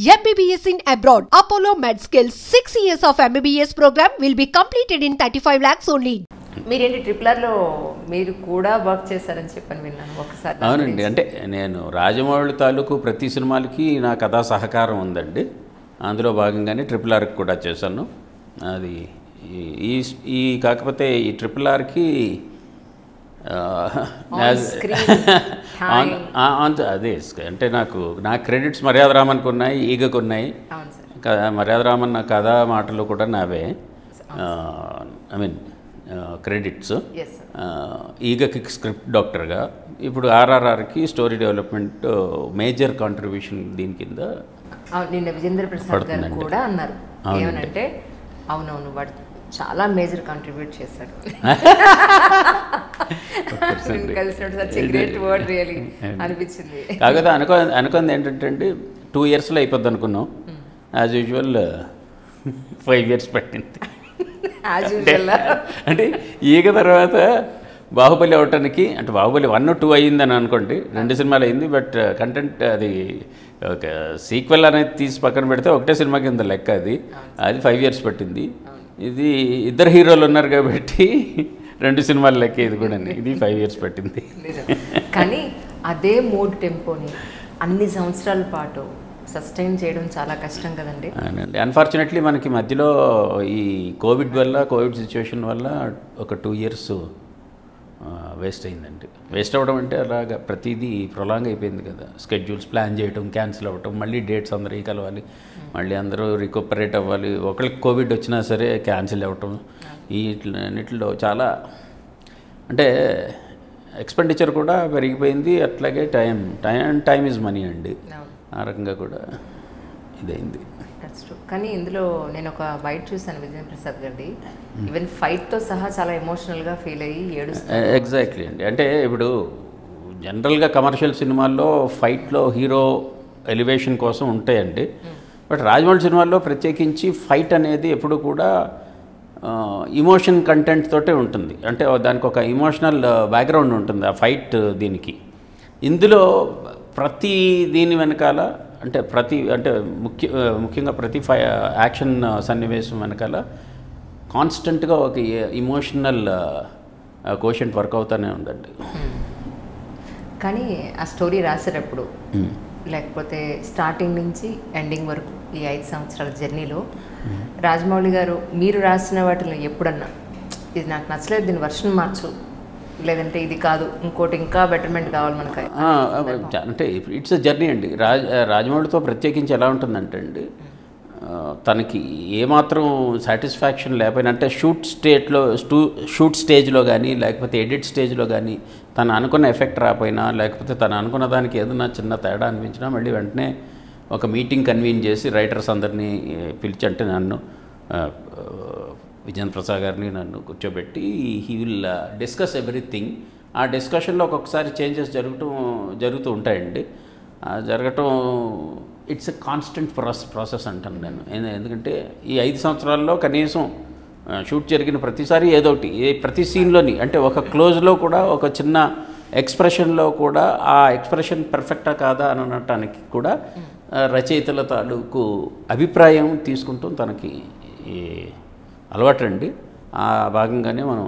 MBBS in abroad. Apollo MedSkill 6 years of MBBS program will be completed in 35 lakhs only. మీరేంటి ట్రిపులర్లో మీరు కూడా work చేశారని చెప్పని విన్నాను ఒకసారి. అవునండి, అంటే నేను రాజమౌళి తాలూకు ప్రతి సినిమాలకి నా కథా సహకారం ఉందండి. అందులో భాగంగానే ట్రిపుల్ ఆర్కి కూడా చేశాను. అది ఈ కాకపోతే ఈ ట్రిపుల్ ఆర్కి అదే అంటే నా క్రెడిట్స్ మర్యాద రామన్కి ఉన్నాయి, ఈగకు ఉన్నాయి. మర్యాద రామన్ నా కథ మాటలు కూడా నావే, ఐ మీన్ క్రెడిట్స్. ఈగకి స్క్రిప్ట్ డాక్టర్గా, ఇప్పుడు ఆర్ఆర్ఆర్కి స్టోరీ డెవలప్మెంట్ మేజర్ కాంట్రిబ్యూషన్ దీని కింద నిన్న విజేంద్ర ప్రసాద్ గారు కూడా అన్నారు. ఏమనంటే అవునవును వాడు చాలా మేజర్ కాంట్రిబ్యూట్ చేశాడు. అనిపించింది. కాకపోతే అనుకుంది ఏంటంటే అండి, 2 yearsలో అయిపోద్ది అనుకున్నాం. యాజ్ యూజువల్ 5 years పట్టింది. అంటే ఈగ తర్వాత బాహుబలి అవటానికి, అంటే బాహుబలి 1, 2 అయ్యిందని అనుకోండి, 2 సినిమాలు అయింది. బట్ కంటెంట్ అది ఒక సీక్వెల్ అనేది తీసి పక్కన పెడితే ఒకటే సినిమా కింద లెక్క. అది 5 years పట్టింది. ఇది ఇద్దరు హీరోలు ఉన్నారు కాబట్టి 2 సినిమాల లెక్క. ఇది కూడా ఇది 5 years పట్టింది. కానీ అదే మూడ్ టెంపోని అన్ని సంవత్సరాల పాటు సస్టైన్ చేయడం చాలా కష్టం కదండి. అవునండి, అన్ఫార్చునేట్లీ మనకి మధ్యలో ఈ కోవిడ్ సిచ్యువేషన్ వల్ల ఒక 2 years వేస్ట్ అయిందండి. వేస్ట్ అవ్వడం అంటే అలాగా ప్రతిదీ ప్రొలాంగ్ అయిపోయింది కదా. స్కెడ్యూల్స్ ప్లాన్ చేయడం, క్యాన్సిల్ అవ్వటం, మళ్ళీ డేట్స్ అందరికీ కలవాలి, మళ్ళీ అందరూ రికవరేట్ అవ్వాలి. ఒకరికి కోవిడ్ వచ్చినా సరే క్యాన్సిల్ అవ్వటం, వీటిలో చాలా అంటే ఎక్స్పెండిచర్ కూడా పెరిగిపోయింది. అట్లాగే టైం ఈజ్ మనీ అండి. ఆ రకంగా కూడా ఇదైంది. కానీ ఇందులో నేను ఒక బయట చూశాను విజయ్ ప్రసాద్ గారిది, ఈవెన్ ఫైట్తో సహా చాలా ఎమోషనల్గా ఫీల్ అయ్యి ఏడుస్తాను. ఎగ్జాక్ట్లీ అండి. అంటే ఇప్పుడు జనరల్గా కమర్షియల్ సినిమాల్లో ఫైట్లో హీరో ఎలివేషన్ కోసం ఉంటాయండి. బట్ రాజమౌళి సినిమాల్లో ప్రత్యేకించి ఫైట్ అనేది ఎప్పుడు కూడా ఇమోషన్ కంటెంట్ తోటే ఉంటుంది. అంటే దానికి ఒక ఇమోషనల్ బ్యాక్గ్రౌండ్ ఉంటుంది ఆ ఫైట్ దీనికి. ఇందులో ప్రతి దీని వెనకాల అంటే ముఖ్యంగా ప్రతి యాక్షన్ సన్నివేశం వెనకాల కాన్స్టెంట్గా ఒక ఇమోషనల్ కోషెంట్ వర్క్ అవుతూనే ఉందండి. కానీ ఆ స్టోరీ రాసేటప్పుడు లేకపోతే స్టార్టింగ్ నుంచి ఎండింగ్ వరకు ఈ 5 సంవత్సరాల జర్నీలో రాజమౌళి గారు మీరు రాసిన వాటిలో ఎప్పుడన్నా ఇది నాకు నచ్చలేదు, దీని వర్షన్ మార్చు, లేదంటే ఇది కాదు ఇంకోటి ఇంకా బెటర్మెంట్ కావాలి మనకి అంటే ఇట్స్ ఎ జర్నీ అండి. రాజమౌళితో ప్రత్యేకించి ఎలా ఉంటుందంటే అండి, తనకి ఏమాత్రం సాటిస్ఫాక్షన్ లేకపోయినా, అంటే షూట్ స్టేజ్లో కానీ లేకపోతే ఎడిట్ స్టేజ్లో కానీ తను అనుకున్న ఎఫెక్ట్ రాకపోయినా, లేకపోతే తను అనుకున్న దానికి ఏదైనా చిన్న తేడా అనిపించినా మళ్ళీ వెంటనే ఒక మీటింగ్ కన్వీన్ చేసి రైటర్స్ అందరినీ పిలిచి, అంటే నన్ను విజేంద్ర ప్రసాద్ గారిని నన్ను కూర్చోబెట్టి హీ విల్ డిస్కస్ ఎవ్రీథింగ్. ఆ డిస్కషన్లో ఒక్కొక్కసారి చేంజెస్ జరుగుతూ ఉంటాయండి. జరగటం ఇట్స్ ఎ కాన్స్టెంట్ ప్రాసెస్ అంటాను నేను. ఎందుకంటే ఈ 5 సంవత్సరాల్లో కనీసం షూట్ జరిగిన ప్రతిసారి ఏదోటి ప్రతి సీన్లోని, అంటే ఒక క్లోజ్లో కూడా ఒక చిన్న ఎక్స్ప్రెషన్లో కూడా ఆ ఎక్స్ప్రెషన్ పర్ఫెక్టా కాదా అనటానికి కూడా రచయితల తాలూకు అభిప్రాయం తీసుకుంటూ తనకి అలవాటు అండి. ఆ భాగంగానే మనం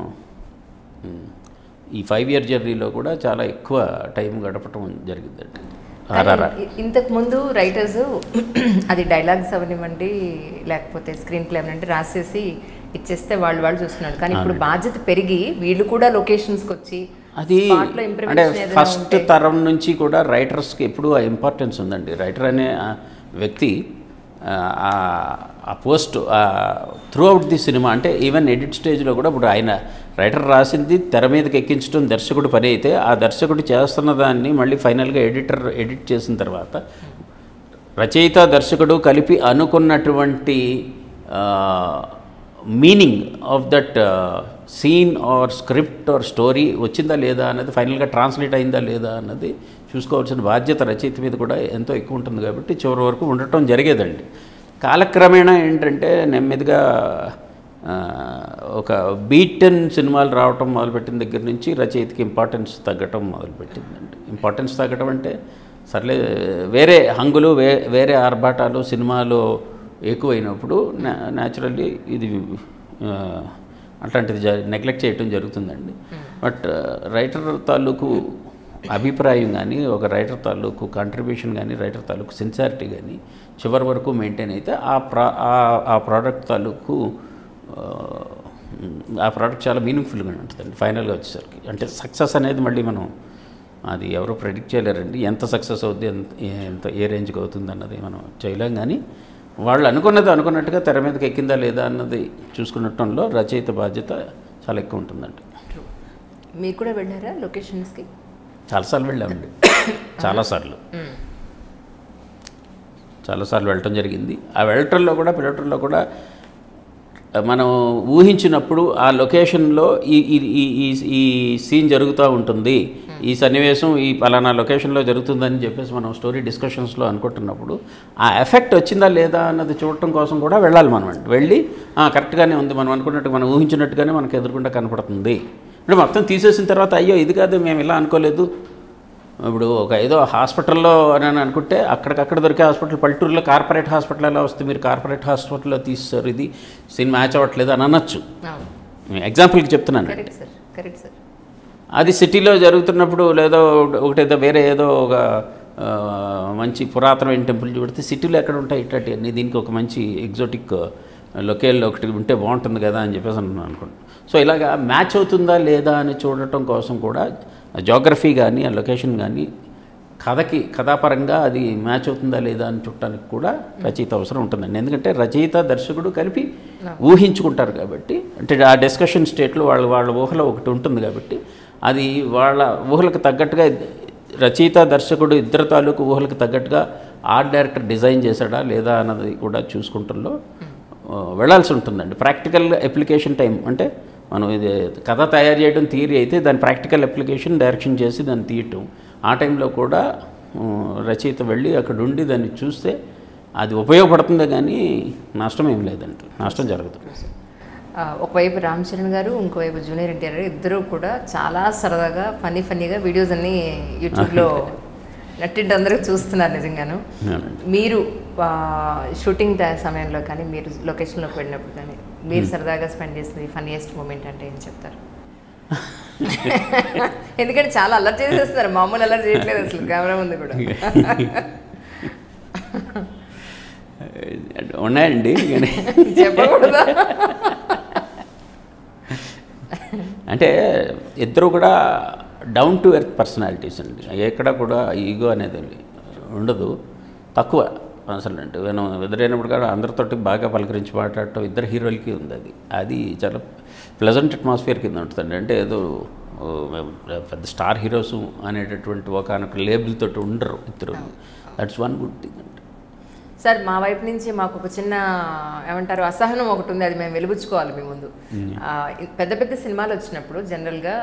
ఈ 5 year జర్నీలో కూడా చాలా ఎక్కువ టైం గడపటం జరిగిందండి. ఇంతకుముందు రైటర్స్ అది డైలాగ్స్ అవనివ్వండి లేకపోతే స్క్రీన్ ప్లే అవనివ్వండి రాసేసి ఇచ్చేస్తే వాళ్ళు చూస్తున్నారు. కానీ ఇప్పుడు బాధ్యత పెరిగి వీళ్ళు కూడా లొకేషన్స్కి వచ్చి అది అంటే ఫస్ట్ తరం నుంచి కూడా రైటర్స్కి ఎప్పుడూ ఆ ఇంపార్టెన్స్ ఉందండి. రైటర్ అనే వ్యక్తి ఆ post through out the cinema, అంటే ఈవెన్ ఎడిట్ స్టేజ్లో కూడా ఇప్పుడు ఆయన రైటర్ రాసింది తెర మీదకి ఎక్కించడం దర్శకుడు పని అయితే, ఆ దర్శకుడు చేస్తున్న దాన్ని మళ్ళీ ఫైనల్గా ఎడిట్ చేసిన తర్వాత రచయిత దర్శకుడు కలిపి అనుకున్నటువంటి meaning of that scene or script or story వచ్చిందా లేదా అన్నది, ఫైనల్గా ట్రాన్స్లేట్ అయిందా లేదా అన్నది చూసుకోవాల్సిన బాధ్యత రచయిత మీద కూడా ఎంతో ఎక్కువ ఉంటుంది. కాబట్టి చివరి వరకు ఉండటం జరిగేదండి. కాలక్రమేణా ఏంటంటే నెమ్మదిగా ఒక బీటెన్ సినిమాలు రావటం మొదలుపెట్టిన దగ్గర నుంచి రచయితకి ఇంపార్టెన్స్ తగ్గటం మొదలుపెట్టిందండి. ఇంపార్టెన్స్ తగ్గటం అంటే సర్లే వేరే హంగులు వేరే ఆర్భాటాలు సినిమాలో ఎక్కువైనప్పుడు న్యాచురల్లీ ఇది అట్లాంటిది నెగ్లెక్ట్ చేయటం జరుగుతుందండి. బట్ రైటర్ తాలూకు అభిప్రాయం కానీ, ఒక రైటర్ తాలూకు కాంట్రిబ్యూషన్ కానీ, రైటర్ తాలూకు సిన్సియారిటీ కానీ చివరి వరకు మెయింటైన్ అయితే ఆ ప్రోడక్ట్ తాలూకు ఆ ప్రోడక్ట్ చాలా మీనింగ్ఫుల్గా ఉంటుందండి ఫైనల్గా వచ్చేసరికి. అంటే సక్సెస్ అనేది మళ్ళీ మనం అది ఎవరు ప్రెడిక్ట్ చేయలేరండి. ఎంత సక్సెస్ అవుద్ది, ఎంత ఏ రేంజ్కి అవుతుంది అన్నది మనం చేయలేం. కానీ వాళ్ళు అనుకున్నట్టుగా తెర మీదకి ఎక్కిందా లేదా అన్నది చూసుకున్నటంలో రచయిత బాధ్యత చాలా ఎక్కువ ఉంటుందండి. మీరు కూడా వెళ్ళారా లొకేషన్స్కి? చాలాసార్లు వెళ్ళామండి. చాలాసార్లు వెళ్ళటం జరిగింది. ఆ వెళ్ళటంలో కూడా మనం ఊహించినప్పుడు ఆ లొకేషన్లో ఈ సీన్ జరుగుతూ ఉంటుంది, ఈ సన్నివేశం ఈ పలానా లొకేషన్లో జరుగుతుందని చెప్పేసి మనం స్టోరీ డిస్కషన్స్లో అనుకుంటున్నప్పుడు ఆ ఎఫెక్ట్ వచ్చిందా లేదా అన్నది చూడటం కోసం కూడా వెళ్ళాలి. మనం వెళ్ళి కరెక్ట్గానే ఉంది, మనం అనుకున్నట్టు మనం ఊహించినట్టుగానే మనకు ఎదురుకుండా కనపడుతుంది. అంటే మొత్తం తీసేసిన తర్వాత అయ్యో ఇది కాదు మేము ఇలా అనుకోలేదు. ఇప్పుడు ఒక ఏదో హాస్పిటల్లో అని అనుకుంటే అక్కడికక్కడ దొరికే హాస్పిటల్, పల్లెటూరులో కార్పొరేట్ హాస్పిటల్ ఎలా వస్తే మీరు కార్పొరేట్ హాస్పిటల్లో తీస్తారు, ఇది సినిమా మ్యాచ్ అవ్వట్లేదు అని అనొచ్చు. ఎగ్జాంపుల్కి చెప్తున్నాను. అది సిటీలో జరుగుతున్నప్పుడు లేదో ఒకటేదో వేరే ఏదో ఒక మంచి పురాతనమైన టెంపుల్ చూడితే సిటీలో ఎక్కడ ఉంటాయి ఇట్లాంటి అన్నీ, దీనికి ఒక మంచి ఎగ్జోటిక్ లొకేల్లో ఒకటి ఉంటే బాగుంటుంది కదా అని చెప్పేసి అనుకుంటున్నాను. సో ఇలాగా మ్యాచ్ అవుతుందా లేదా అని చూడటం కోసం కూడా జోగ్రఫీ కానీ ఆ లొకేషన్ కానీ కథాపరంగా అది మ్యాచ్ అవుతుందా లేదా అని చూడటానికి కూడా రచయిత అవసరం ఉంటుందండి. ఎందుకంటే రచయిత దర్శకుడు కలిపి ఊహించుకుంటారు కాబట్టి, అంటే ఆ డిస్కషన్ స్టేట్లో వాళ్ళ ఊహలో ఒకటి ఉంటుంది కాబట్టి అది వాళ్ళ ఊహలకు తగ్గట్టుగా రచయిత దర్శకుడు ఇద్దరు తాలూకు ఊహలకు తగ్గట్టుగా ఆర్ట్ డైరెక్టర్ డిజైన్ చేశాడా లేదా అన్నది కూడా చూసుకుంటంలో వెళ్ళాల్సి ఉంటుందండి. ప్రాక్టికల్ అప్లికేషన్ టైం అంటే మనం ఇది కథ తయారు చేయడం థియరీ అయితే దాని ప్రాక్టికల్ అప్లికేషన్ డైరెక్షన్ చేసి దాన్ని తీయటం, ఆ టైంలో కూడా రచయిత వెళ్ళి అక్కడ ఉండి దాన్ని చూస్తే అది ఉపయోగపడుతుందే కానీ నష్టం ఏం లేదండి, నష్టం జరుగుతుంది. ఒకవైపు రామ్ చరణ్ గారు, ఇంకోవైపు జూనియర్ ఎన్టీఆర్ గారు ఇద్దరు కూడా చాలా సరదాగా ఫన్నీగా వీడియోస్ అన్నీ యూట్యూబ్లో నట్టింటి అందరూ చూస్తున్నారు నిజంగాను. మీరు షూటింగ్ సమయంలో కానీ మీరు లొకేషన్లోకి వెళ్ళినప్పుడు కానీ మీరు సరదాగా స్పెండ్ చేసిన ఫన్నీయెస్ట్ మూమెంట్ అంటే ఏం చెప్తారు? ఎందుకంటే చాలా అల్లరి చేసేస్తున్నారు, మామూలు అల్లరి చేయట్లేదు అసలు కెమెరా ముందు కూడా. ఉన్నాయండి చెప్పకూడదా? అంటే ఇద్దరు కూడా డౌన్ టు ఎర్త్ పర్సనాలిటీస్ అండి. ఎక్కడ కూడా ఈగో అనేది ఉండదు, తక్కువ అసలు. అంటే మనం ఎదురైనప్పుడు కూడా అందరితోటి బాగా పలకరించి మాట్లాడటం ఇద్దరు హీరోలకి ఉంది. అది చాలా ప్లెజెంట్ అట్మాస్ఫియర్ కింద ఉంటుందండి. అంటే ఏదో పెద్ద స్టార్ హీరోస్ అనేటటువంటి ఒకనొక లేబుల్ తోటి ఉండరు ఇద్దరు. దట్స్ వన్ గుడ్ థింగ్ అండి. సార్ మా వైపు నుంచి మాకు ఒక చిన్న ఏమంటారు అసహనం ఒకటి ఉంది, అది మేము వెలుగుచ్చుకోవాలి మీ ముందు. పెద్ద సినిమాలు వచ్చినప్పుడు జనరల్గా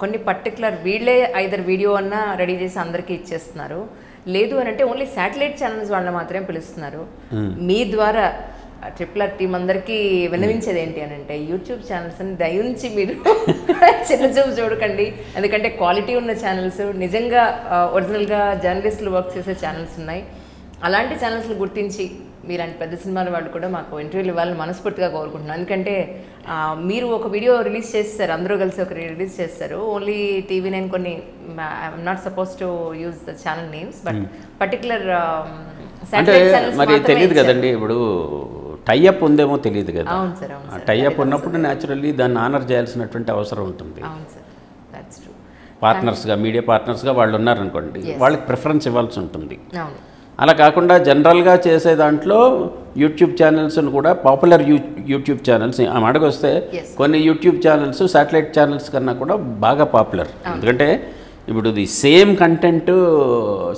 కొన్ని పర్టికులర్ వీళ్ళే ఐదర్ వీడియో అన్నా రెడీ చేసి అందరికీ ఇచ్చేస్తున్నారు, లేదు అని అంటే ఓన్లీ శాటిలైట్ ఛానల్స్ వాళ్ళని మాత్రమే పిలుస్తున్నారు. మీ ద్వారా RRR టీం అందరికీ విన్నవించేది ఏంటి అని అంటే యూట్యూబ్ ఛానల్స్ అని దయించి మీరు చిన్న చూపు చూడకండి. ఎందుకంటే క్వాలిటీ ఉన్న ఛానల్స్, నిజంగా ఒరిజినల్గా జర్నలిస్టులు వర్క్ చేసే ఛానల్స్ ఉన్నాయి. అలాంటి ఛానల్స్ని గుర్తించి మీలాంటి పెద్ద సినిమాల వాళ్ళు కూడా మాకు ఇంటర్వ్యూలు ఇవ్వాలని మనస్ఫూర్తిగా కోరుకుంటున్నాను. ఎందుకంటే మీరు ఒక వీడియో రిలీజ్ చేస్తారు, అందరూ కలిసి ఒక రిలీజ్ చేస్తారు. ఓన్లీ TV9 కొన్ని I'm not suppose to use the channel names, but particular మరి తెలియదు కదండి. ఇప్పుడు టైఅప్ ఉందేమో తెలియదు కదా. అవును సార్, అవును సార్. టైఅప్ ఉన్నప్పుడు న్యాచురల్లీ దాన్ని ఆనర్ చేయాల్సినటువంటి అవసరం ఉంటుంది. అవును సార్, దట్స్ ట్రూ. పార్ట్నర్స్గా, మీడియా పార్ట్నర్స్గా వాళ్ళు ఉన్నారనుకోండి, వాళ్ళకి ప్రిఫరెన్స్ ఇవ్వాల్సి ఉంటుంది. అవును. అలా కాకుండా జనరల్గా చేసే దాంట్లో యూట్యూబ్ ఛానల్స్ను కూడా పాపులర్ యూట్యూబ్ ఛానల్స్ అడగొస్తే కొన్ని యూట్యూబ్ ఛానల్స్ శాటిలైట్ ఛానల్స్ కన్నా కూడా బాగా పాపులర్. ఎందుకంటే ఇప్పుడు the same content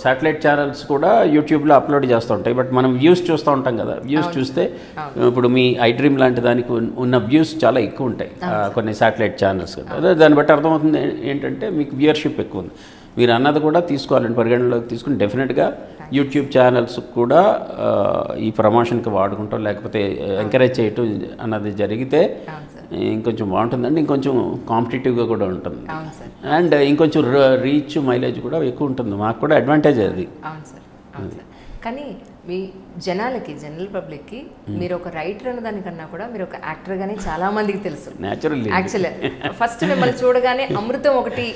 satellite channels కూడా యూట్యూబ్లో అప్లోడ్ చేస్తూ ఉంటాయి, బట్ మనం వ్యూస్ చూస్తూ ఉంటాం కదా. వ్యూస్ చూస్తే ఇప్పుడు మీ ఐ డ్రీమ్ లాంటి దానికి ఉన్న వ్యూస్ చాలా ఎక్కువ ఉంటాయి కొన్ని శాటిలైట్ ఛానల్స్ కదా. దాన్ని బట్టి అర్థమవుతుంది ఏంటంటే మీకు వ్యూయర్షిప్ ఎక్కువ ఉంది. మీరు అన్నది కూడా తీసుకోవాలండి, పరిగణనలోకి తీసుకుని డెఫినెట్గా యూట్యూబ్ ఛానల్స్ కూడా ఈ ప్రమోషన్కి వాడుకుంటాం, లేకపోతే ఎంకరేజ్ చేయటం అన్నది జరిగితే ఇంకొంచెం బాగుంటుందండి, ఇంకొంచెం కాంపిటేటివ్గా కూడా ఉంటుంది. అవును సార్. అండ్ ఇంకొంచెం రీచ్ మైలేజ్ కూడా ఎక్కువ ఉంటుంది, మాకు కూడా అడ్వాంటేజ్ అది. అవును సార్, అవును సార్. కానీ మీ జనాలకి, జనరల్ పబ్లిక్కి మీరు ఒక రైటర్ అన్న దానికన్నా కూడా మీరు ఒక యాక్టర్గానే చాలా మందికి తెలుసు. న్యాచురల్లీ యాక్చువల్లీ ఫస్ట్ మిమ్మల్ని చూడగానే అమృతం ఒకటి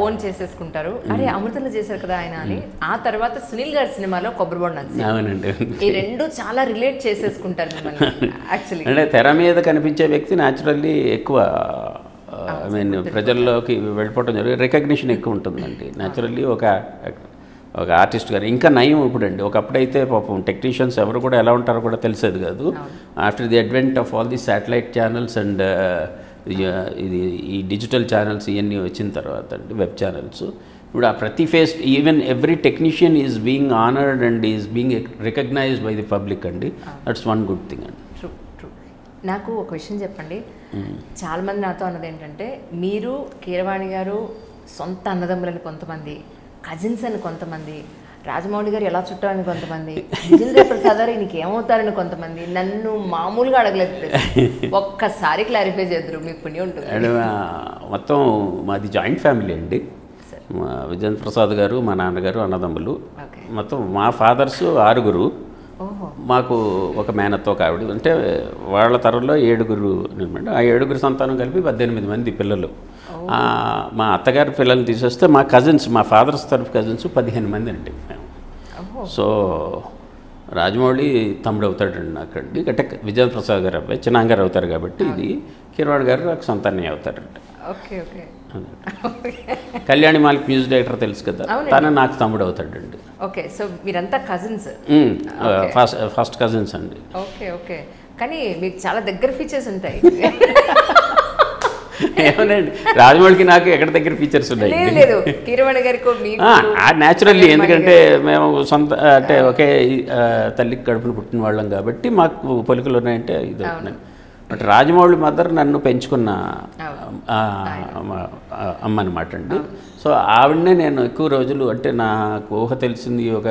ఓన్ చేసేసుకుంటారు, అరే అమృతంలో చేశారు కదా ఆయన అని. ఆ తర్వాత సునీల్ గారి సినిమాలో కొబ్బరి బొండ, అవునండి, ఈ రెండు చాలా రిలేట్ చేసేసుకుంటారు మిమ్మల్ని యాక్చువల్లీ. అంటే తెర మీద కనిపించే వ్యక్తి న్యాచురల్లీ ఎక్కువ ఐ మీన్ ప్రజల్లోకి వెళ్ళిపోవడం జరిగింది, రికగ్నిషన్ ఎక్కువ ఉంటుందండి న్యాచురల్లీ ఒక ఆర్టిస్ట్ గారు. ఇంకా నయం ఇప్పుడండి, ఒకప్పుడైతే పాపం టెక్నీషియన్స్ ఎవరు కూడా ఎలా ఉంటారో కూడా తెలిసేది కాదు. After the advent of all the satellite channels and ఇది ఈ డిజిటల్ ఛానల్స్ ఇవన్నీ వచ్చిన తర్వాత అండి, వెబ్ ఛానల్స్, ఇప్పుడు ఆ ప్రతి phase even every technician is being honoured and is being recognised by the public అండి. దట్స్ వన్ గుడ్ థింగ్ అండి. True true. నాకు ఒక విషయం చెప్పండి, చాలామంది నాతో అన్నది ఏంటంటే మీరు కీరవాణి గారు సొంత అన్నదమ్ములని కొంతమంది, కజిన్స్ అని కొంతమంది, రాజమౌళి గారు ఎలా చుట్టారని కొంతమంది, విజేంద్ర ప్రసాద్ గారు నీకు ఏమవుతారని కొంతమంది, నన్ను మామూలుగా అడగలేదు. ఒక్కసారి క్లారిఫై చేద్దరు, మీకు పుణ్యం ఉంటుంది. మొత్తం మాది జాయింట్ ఫ్యామిలీ అండి. మా విజేంద్ర ప్రసాద్ గారు, మా నాన్నగారు అన్నదమ్ములు, మొత్తం మా ఫాదర్స్ 6, మాకు ఒక మేనత్తో ఒక ఆవిడ, అంటే వాళ్ళ తరంలో 7 అనమాట. ఆ 7 సంతానం కలిపి 18 మంది పిల్లలు. మా అత్తగారి పిల్లల్ని తీసేస్తే మా కజిన్స్, మా ఫాదర్స్ తరఫు కజిన్స్ 15 మంది అండి మేము. సో రాజమౌళి తమ్ముడు అవుతాడండి నాకండి, అంటే విజేంద్ర ప్రసాద్ గారు అబ్బాయి చిన్నాంగారు అవుతారు కాబట్టి, ఇది కీరవాణి గారు నాకు సంతానం అవుతారండి. కళ్యాణి మాలిక్ మ్యూజిక్ డైరెక్టర్ తెలుసు కదా, తను నాకు తమ్ముడు అవుతాడండి. ఓకే, సో మీరంతా కజిన్స్? ఫస్ట్ కజిన్స్ అండి. ఓకే ఓకే, కానీ మీకు చాలా దగ్గర ఫీచర్స్ ఉంటాయి. ఏమోనండి, రాజమౌళికి నాకు ఎక్కడ దగ్గర ఫీచర్స్ ఉన్నాయి. కీరవాణి గారికి న్యాచురల్లీ, ఎందుకంటే మేము సొంత అంటే ఒకే తల్లికి కడుపును పుట్టిన వాళ్ళం కాబట్టి మాకు పొలికలు ఉన్నాయంటే ఇది. బట్ రాజమౌళి మదర్ నన్ను పెంచుకున్న అమ్మ అనమాట అండి. సో ఆవిడనే నేను ఎక్కువ రోజులు, అంటే నాకు ఊహ తెలిసింది ఒక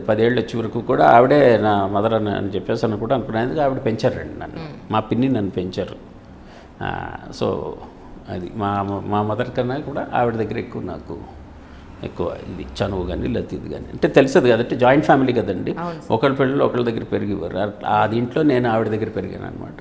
10 ఏళ్ళు వచ్చే వరకు కూడా ఆవిడే నా మదర్ అని చెప్పేసి అని కూడా అనుకున్నాను. ఆవిడ పెంచారండి నన్ను, మా పిన్ని నన్ను పెంచారు. సో అది మా మదర్ కన్నా కూడా ఆవిడ దగ్గర ఎక్కువ ఇది చనువు కానీ లేకపోతే ఇది కానీ, అంటే తెలిసేది కదంటే జాయింట్ ఫ్యామిలీ కదండి, ఒకళ్ళ పిల్లలు ఒకళ్ళ దగ్గర పెరిగేవారు. ఆ దీంట్లో నేను ఆవిడ దగ్గర పెరిగాను అనమాట.